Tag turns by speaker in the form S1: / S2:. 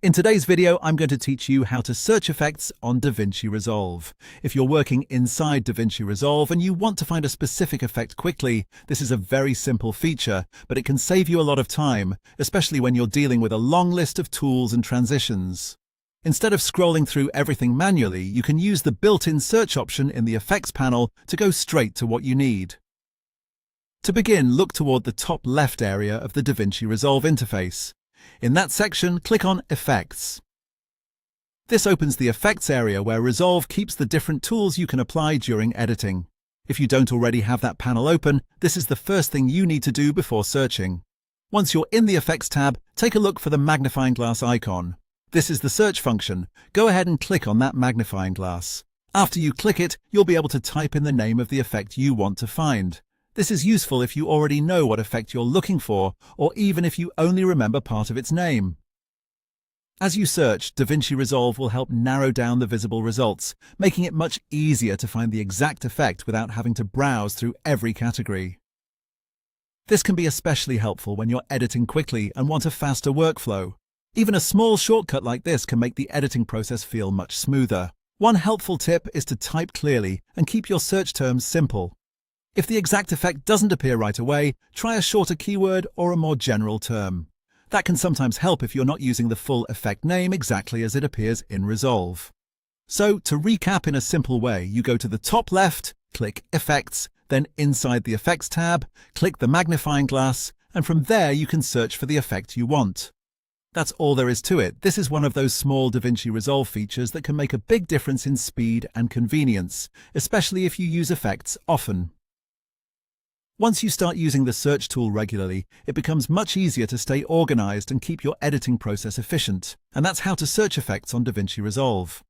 S1: In today's video, I'm going to teach you how to search effects on DaVinci Resolve. If you're working inside DaVinci Resolve and you want to find a specific effect quickly, this is a very simple feature, but it can save you a lot of time, especially when you're dealing with a long list of tools and transitions. Instead of scrolling through everything manually, you can use the built-in search option in the Effects panel to go straight to what you need. To begin, look toward the top left area of the DaVinci Resolve interface. In that section, click on Effects. This opens the Effects area where Resolve keeps the different tools you can apply during editing. If you don't already have that panel open, this is the first thing you need to do before searching. Once you're in the Effects tab, take a look for the magnifying glass icon. This is the search function. Go ahead and click on that magnifying glass. After you click it, you'll be able to type in the name of the effect you want to find. This is useful if you already know what effect you're looking for, or even if you only remember part of its name. As you search, DaVinci Resolve will help narrow down the visible results, making it much easier to find the exact effect without having to browse through every category. This can be especially helpful when you're editing quickly and want a faster workflow. Even a small shortcut like this can make the editing process feel much smoother. One helpful tip is to type clearly and keep your search terms simple. If the exact effect doesn't appear right away, try a shorter keyword or a more general term. That can sometimes help if you're not using the full effect name exactly as it appears in Resolve. So, to recap in a simple way, you go to the top left, click Effects, then inside the Effects tab, click the magnifying glass, and from there you can search for the effect you want. That's all there is to it. This is one of those small DaVinci Resolve features that can make a big difference in speed and convenience, especially if you use effects often. Once you start using the search tool regularly, it becomes much easier to stay organized and keep your editing process efficient. And that's how to search effects on DaVinci Resolve.